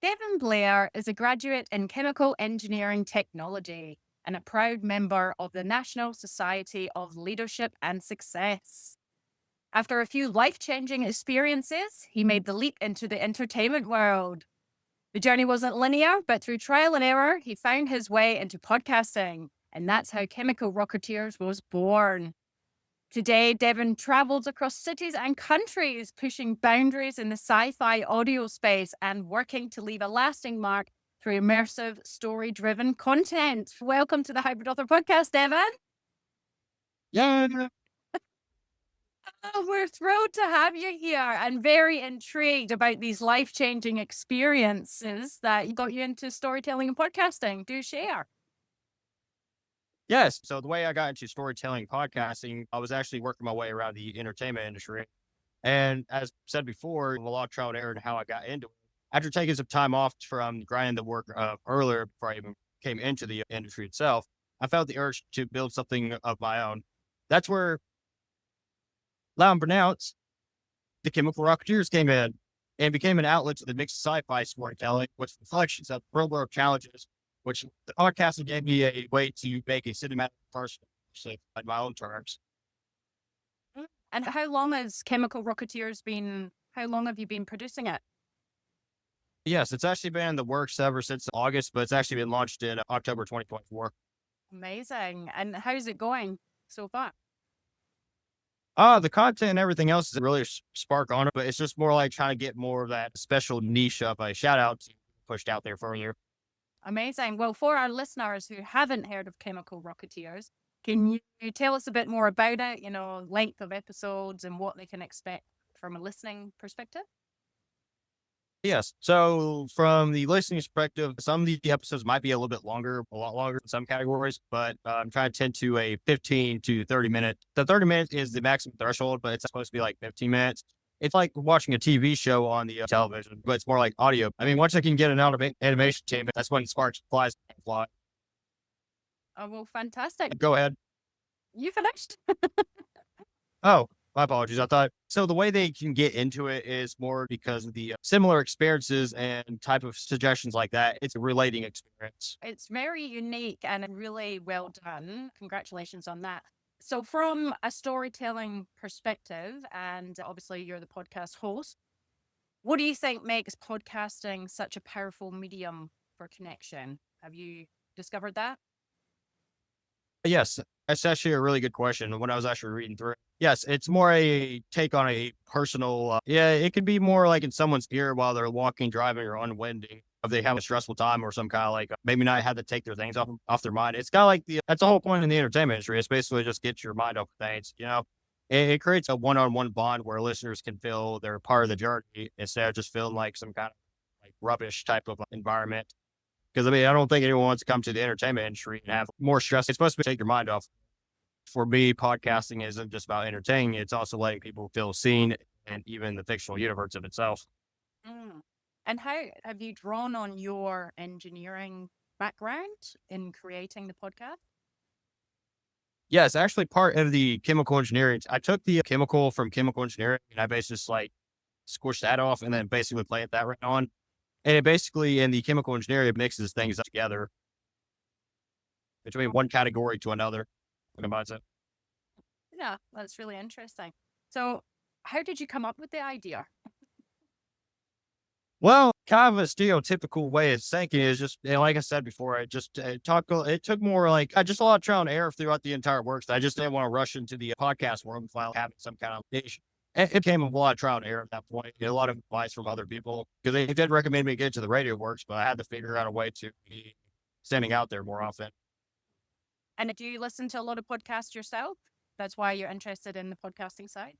Devin Blair is a graduate in chemical engineering technology and a proud member of the National Society of Leadership and Success. After a few life changing experiences, he made the leap into the entertainment world. The journey wasn't linear, but through trial and error, he found his way into podcasting. And that's how Chemical Rocketeers was born. Today, Devon travels across cities and countries, pushing boundaries in the sci fi audio space and working to leave a lasting mark through immersive, story driven content. Welcome to the Hybrid Author Podcast, Devon. Yeah. Oh, we're thrilled to have you here and very intrigued about these life changing experiences that got you into storytelling and podcasting. Do share. Yes. So the way I got into storytelling podcasting, I was actually working my way around the entertainment industry. And as said before, a lot of trial and error and how I got into it. After taking some time off from grinding the work earlier before I even came into the industry itself, I felt the urge to build something of my own. That's where, loud and pronounced, the Chemical Rocketeers came in and became an outlet to the mixed sci-fi storytelling, with reflections of real world challenges, which the podcasting gave me a way to make a cinematic person, on my own terms. And how long has Chemical Rocketeers been? How long have you been producing it? Yes, it's actually been in the works ever since August, but it's actually been launched in October 2024. Amazing. And how's it going so far? The content and everything else is really spark on it, but it's just more like trying to get more of that special niche of a shout out to pushed out there for you. Amazing. Well, for our listeners who haven't heard of Chemical Rocketeers, can you tell us a bit more about it? Length of episodes and what they can expect from a listening perspective? Yes. So from the listening perspective, some of the episodes might be a little bit longer, a lot longer in some categories, but I'm trying to tend to a 15 to 30 minute. The 30 minutes is the maximum threshold, but it's supposed to be like 15 minutes. It's like watching a TV show on the television, but it's more like audio. I mean, once I can get an animation team, that's when sparks flies can fly. Oh, well, fantastic. Go ahead. You finished? Oh, my apologies. I thought so. The way they can get into it is more because of the similar experiences and type of suggestions like that. It's a relating experience. It's very unique and really well done. Congratulations on that. So, from a storytelling perspective, and obviously you're the podcast host, what do you think makes podcasting such a powerful medium for connection? Have you discovered that? Yes, that's actually a really good question. When I was actually reading through it, yes, it's more a take on a personal. Yeah, it could be more like in someone's ear while they're walking, driving, or unwinding. If they have a stressful time or some kind of like maybe not have to take their things off their mind. It's kind of like that's the whole point in the entertainment industry. It's basically just get your mind off things. It creates a one-on-one bond where listeners can feel they're part of the journey instead of just feeling like some kind of like rubbish type of environment. Because I mean, I don't think anyone wants to come to the entertainment industry and have more stress. It's supposed to take your mind off. For me, podcasting isn't just about entertaining. It's also letting people feel seen and even the fictional universe of itself. Mm. And how have you drawn on your engineering background in creating the podcast? Yes, actually part of the chemical engineering. I took the chemical from chemical engineering and I basically just like squished that off and then basically played that right on. And it basically in the chemical engineering, it mixes things together between one category to another. Combines it. Yeah, that's really interesting. So, how did you come up with the idea? Well, kind of a stereotypical way of thinking is just, like I said before, it took more like just a lot of trial and error throughout the entire works. I just didn't want to rush into the podcast world without having some kind of foundation. It came with a lot of trial and error at that point. A lot of advice from other people because they did recommend me get into the radio works, but I had to figure out a way to be standing out there more often. And do you listen to a lot of podcasts yourself? That's why you're interested in the podcasting side?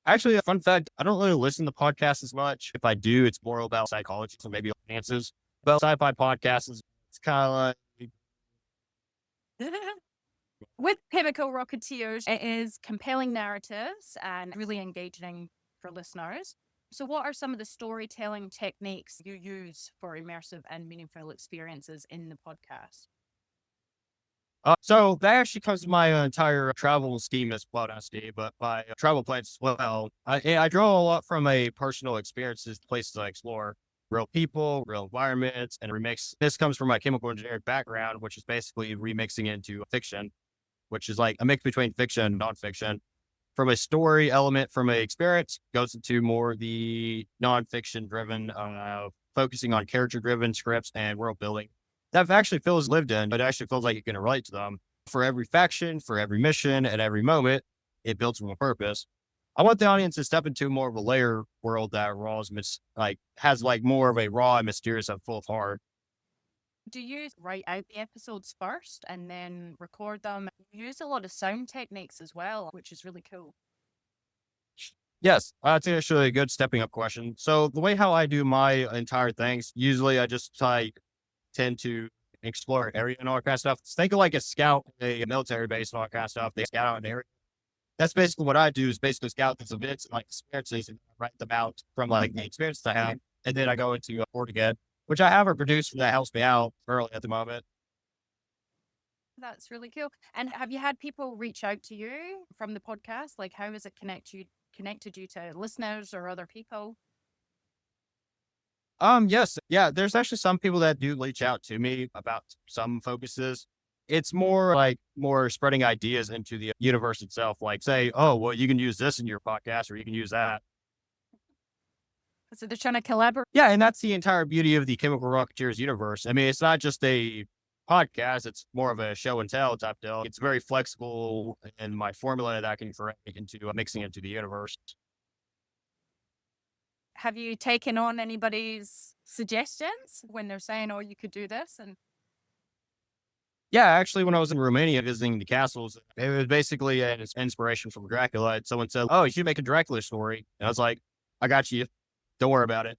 Actually, a fun fact, I don't really listen to podcasts as much. If I do, it's more about psychology, so maybe finances. But sci-fi podcasts it's kind of like With Chemical Rocketeers, it is compelling narratives and really engaging for listeners. So, what are some of the storytelling techniques you use for immersive and meaningful experiences in the podcast? so that actually comes to my entire travel scheme as well, not scheme, but my travel plans as well. I draw a lot from a personal experiences, places I explore. real people, real environments, and remix. This comes from my chemical engineering background, which is basically remixing into fiction, which is like a mix between fiction and nonfiction. From a story element, from a experience, goes into more the nonfiction driven, focusing on character driven scripts and world building. That actually feels lived in, but it actually feels like you can relate to them. For every faction, for every mission, at every moment, it builds from a purpose. I want the audience to step into more of a layer world that raw is like has like more of a raw and mysterious and full of heart. Do you write out the episodes first and then record them? You use a lot of sound techniques as well, which is really cool. Yes, that's actually a good stepping up question. So the way how I do my entire things, usually I just like tend to explore an area and all that kind of stuff. Think of like a scout, a military base and all that kind of stuff. They scout out an area. That's basically what I do is basically scout these events and like experiences and write them out from like the experiences I have. And then I go into a board again, which I have a producer that helps me out early at the moment. That's really cool. And have you had people reach out to you from the podcast? Like, how has it connected you to listeners or other people? Yes. Yeah, there's actually some people that do reach out to me about some focuses. It's more like more spreading ideas into the universe itself. Like say, oh, well, you can use this in your podcast or you can use that. So they're trying to collaborate. Yeah, and that's the entire beauty of the Chemical Rocketeers universe. I mean, it's not just a podcast, it's more of a show and tell type deal. It's very flexible in my formula that I can correct into mixing into the universe. Have you taken on anybody's suggestions when they're saying, "Oh, you could do this"? And Yeah, actually, when I was in Romania visiting the castles, it was basically an inspiration from Dracula. And someone said, "Oh, you should make a Dracula story." And I was like, "I got you. Don't worry about it."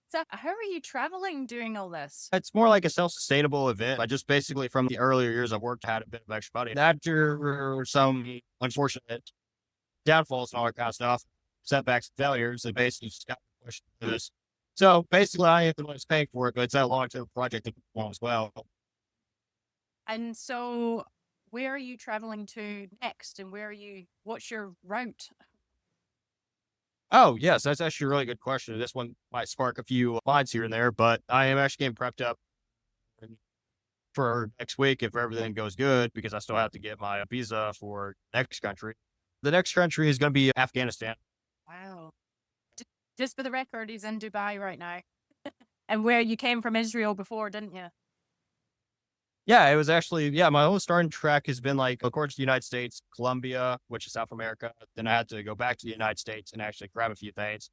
so, how are you traveling doing all this? It's more like a self-sustainable event. I just basically from the earlier years I worked had a bit of extra money. And after some unfortunate downfalls and all that kind of stuff, setbacks and failures, and basically just got pushed into this. So basically, I am the one who's paying for it, but it's a long-term project as well. And so, where are you traveling to next? And where are you? What's your route? Oh, yes, that's actually a really good question. This one might spark a few lines here and there, but I am actually getting prepped up for next week if everything goes good because I still have to get my visa for next country. The next country is going to be Afghanistan. Wow. J- Just for the record, he's in Dubai right now. And where you came from Israel before, didn't you? Yeah, it was actually, yeah, my whole starting track has been like, of course, the United States, Colombia, which is South America. Then I had to go back to the United States and actually grab a few things.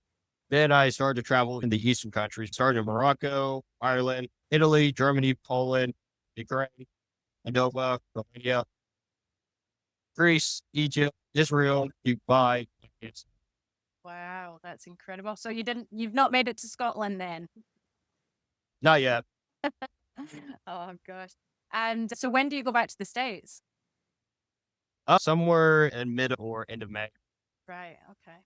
Then I started to travel in the Eastern countries, started in Morocco, Ireland, Italy, Germany, Poland, Ukraine, Moldova, Romania, Greece, Egypt, Israel, Dubai. It's Wow, that's incredible. So you've not made it to Scotland then? not yet. Oh gosh. And so when do you go back to the States? Somewhere in mid or end of May. Right, okay.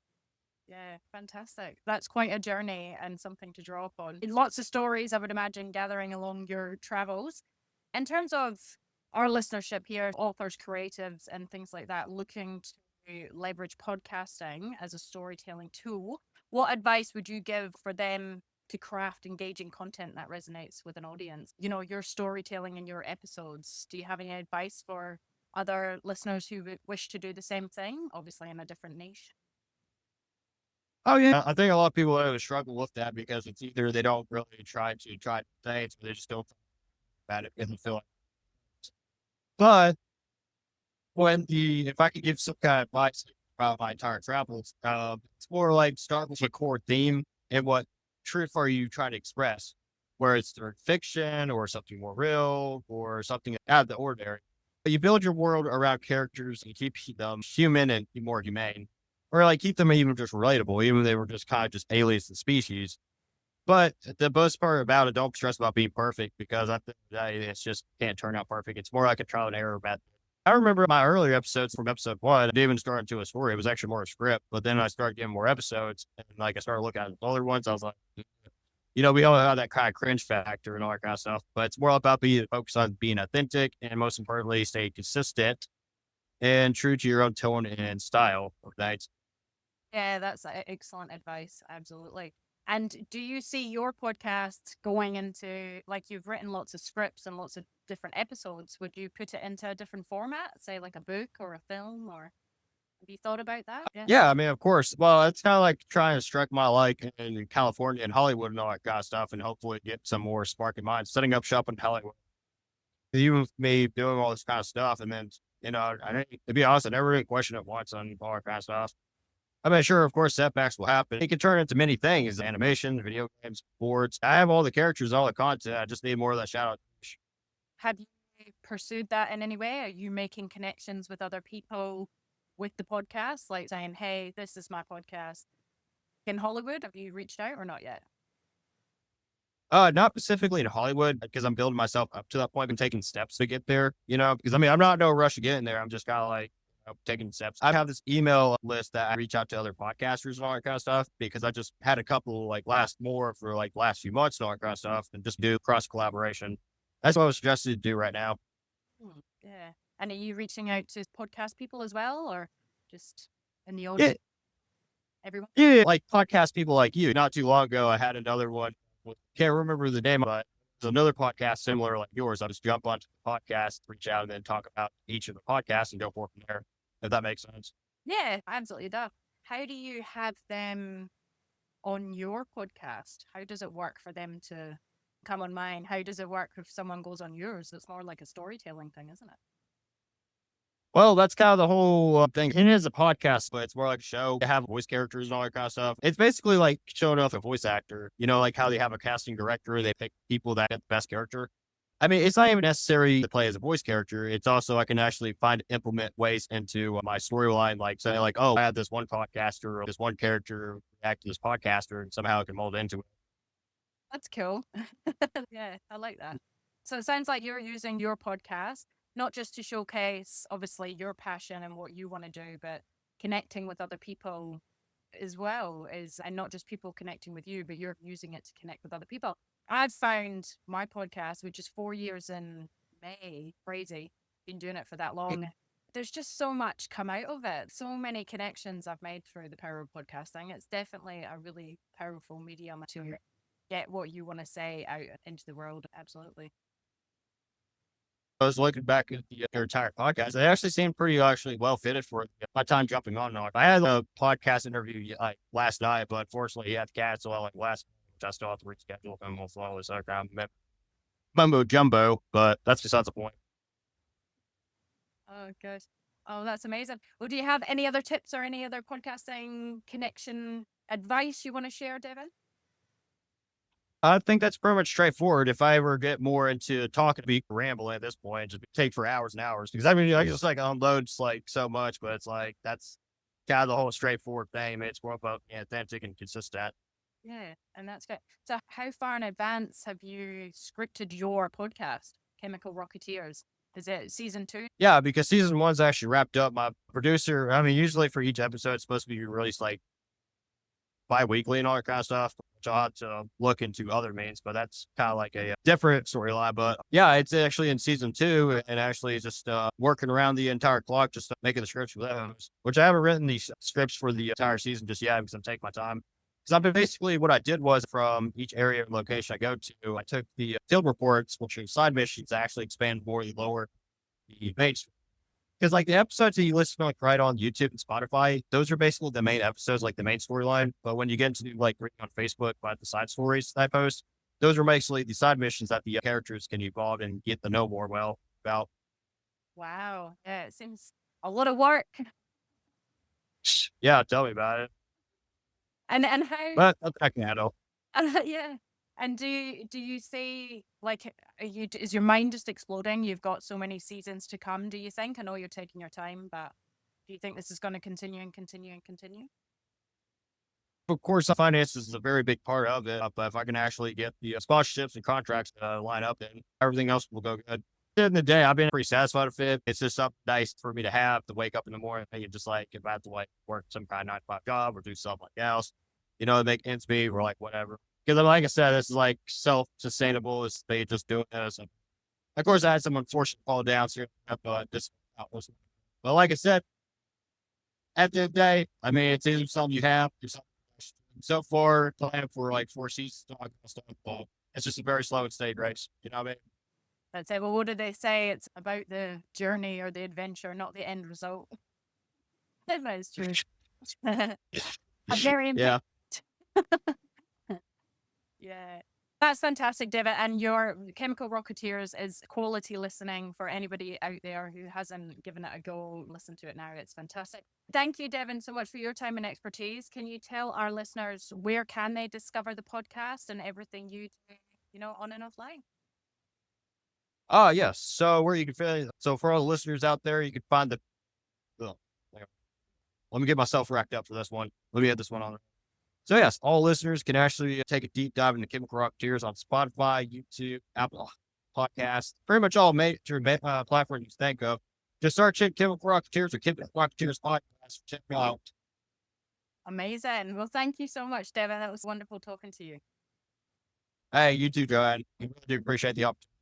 Yeah, fantastic. That's quite a journey and something to draw upon. Lots of stories, I would imagine, gathering along your travels. In terms of our listenership here, authors, creatives, and things like that, looking to leverage podcasting as a storytelling tool, what advice would you give for them to craft engaging content that resonates with an audience? You know, your storytelling in your episodes. Do you have any advice for other listeners who wish to do the same thing, obviously in a different niche? Oh yeah, I think a lot of people always struggle with that because it's either they don't really try things, or they just don't think about it because they feel like. But when the if I could give some kind of advice about my entire travels, it's more like start with a core theme and what truth are you trying to express, where it's through fiction or something more real or something out of the ordinary. But you build your world around characters and keep them human and more humane, or like keep them even just relatable, even if they were just kind of just aliens and species. But the most part about it, don't stress about being perfect because I think that it's just can't turn out perfect. It's more like a trial and error method. I remember my earlier episodes from episode one, I didn't even start into a story. It was actually more a script, but then I started getting more episodes and like I started looking at the older ones. I was like, we all have that kind of cringe factor and all that kind of stuff, but it's more about being focused on being authentic and most importantly, stay consistent and true to your own tone and style. Right? Yeah, that's excellent advice. Absolutely. And do you see your podcast going into, like, you've written lots of scripts and lots of different episodes? Would you put it into a different format, say like a book or a film, or have you thought about that? Yeah. Yeah, I mean, of course. Well, it's kind of like trying to strike my like in California and Hollywood and all that kind of stuff, and hopefully get some more spark in mind. Setting up shop in Hollywood, even with me doing all this kind of stuff, and then to be honest, I never really questioned it once on all that kind of stuff. I mean, sure, of course, setbacks will happen. It can turn into many things: animation, video games, sports. I have all the characters, all the content. I just need more of that shout out. Have you pursued that in any way? Are you making connections with other people with the podcast, like saying, "Hey, this is my podcast in Hollywood"? Have you reached out or not yet? Not specifically in Hollywood because I'm building myself up to that point and taking steps to get there, because I mean, I'm not in no rush to get in there. I'm just kind of like, taking steps. I have this email list that I reach out to other podcasters and all that kind of stuff because I just had a couple like last more for like last few months and all that kind of stuff and just do cross collaboration. That's what I was suggested to do right now. Yeah. And are you reaching out to podcast people as well, or just in the Yeah, audience, everyone? yeah, like podcast people like you. Not too long ago, I had another one. Can't remember the name, but there's another podcast similar like yours. I just jump onto the podcast, reach out, and then talk about each of the podcasts and go forth from there. If that makes sense. Yeah, absolutely does. How do you have them on your podcast? How does it work for them to come on mine? How does it work if someone goes on yours? It's more like a storytelling thing, isn't it? Well, that's kind of the whole thing. It is a podcast, but it's more like a show. They have voice characters and all that kind of stuff. It's basically like showing off a voice actor, like how they have a casting director. They pick people that get the best character. I mean, it's not even necessary to play as a voice character. It's also, I can actually implement ways into my storyline, like say like, oh, I had this one podcaster or this one character act to this podcaster and somehow I can mold into it. That's cool. Yeah, I like that. So it sounds like you're using your podcast not just to showcase, obviously, your passion and what you want to do, but connecting with other people as well is, and not just people connecting with you, but you're using it to connect with other people. I've found my podcast, which is 4 years in May, crazy, been doing it for that long. There's just so much come out of it. So many connections I've made through the power of podcasting. It's definitely a really powerful medium to get what you want to say out into the world. Absolutely. I was looking back at your entire podcast. They actually seemed pretty actually well fitted for it. My time jumping on. I had a podcast interview like last night, but unfortunately he had to cancel like last night, which I still have to reschedule him with all this other kind of mumbo jumbo. But that's besides the point. Oh, good. Oh, that's amazing. Well, do you have any other tips or any other podcasting connection advice you want to share, Devin? I think that's pretty much straightforward. If I ever get more into talking, to be rambling at this point, just take for hours and hours. Because I mean, I just like unloads like so much, but it's like that's kind of the whole straightforward thing. It's more about being authentic and consistent. Yeah, and that's good. So, how far in advance have you scripted your podcast, Chemical Rocketeers? Is it season two? Yeah, because season one's actually wrapped up. My producer, I mean, usually for each episode, it's supposed to be released like bi-weekly and all that kind of stuff. Which I'll have to look into other means, but that's kind of like a different storyline. But yeah, it's actually in season two and actually just working around the entire clock, just making the scripts for those, which I haven't written these scripts for the entire season just yet because I'm taking my time. Because I'm basically what I did was from each area and location I go to, I took the field reports, which are side missions, to actually expand more the lower the main because like the episodes that you listen to like right on YouTube and Spotify, those are basically the main episodes, like the main storyline. But when you get into like reading on Facebook about the side stories that I post, those are basically the side missions that the characters can evolve and get to know more well about. Wow. Yeah, it seems a lot of work. Yeah, tell me about it. And how But I can handle. yeah. And do you see, like, is your mind just exploding? You've got so many seasons to come, do you think? I know you're taking your time, but do you think this is going to continue and continue and continue? Of course, finances is a very big part of it. But if I can actually get the sponsorships and contracts line up, then everything else will go good. At the end of the day, I've been pretty satisfied with it. It's just something nice for me to have to wake up in the morning and just like if I have to like work some kind of 9 to 5 job or do something like else, to make ends meet or like whatever. Because like I said, this is like self sustainable. It's they just doing this. And of course, I had some unfortunate fall downs here, but this. But like I said, at the end of the day, I mean, it's either something you have, or something. So far, plan for like 4 seasons, stuff, but it's just a very slow and steady race. You know what I mean? I'd say, well, what do they say? It's about the journey or the adventure, not the end result. That is true. I'm very Yeah. impatient. Yeah. That's fantastic, David. And your Chemical Rocketeers is quality listening for anybody out there who hasn't given it a go. Listen to it now. It's fantastic. Thank you, Devin, so much for your time and expertise. Can you tell our listeners where can they discover the podcast and everything you do, on and offline? Oh, yes. So where you can find, so for all the listeners out there, you can find the let me get myself racked up for this one. Let me add this one on. So yes, all listeners can actually take a deep dive into Chemical Rocketeers on Spotify, YouTube, Apple Podcasts, pretty much all major platforms you think of. Just search it, Chemical Rocketeers or Chemical Rocketeers Podcast. Check it out. Amazing. Well, thank you so much, Devin. That was wonderful talking to you. Hey, you too, Joanne. I really do appreciate the opportunity.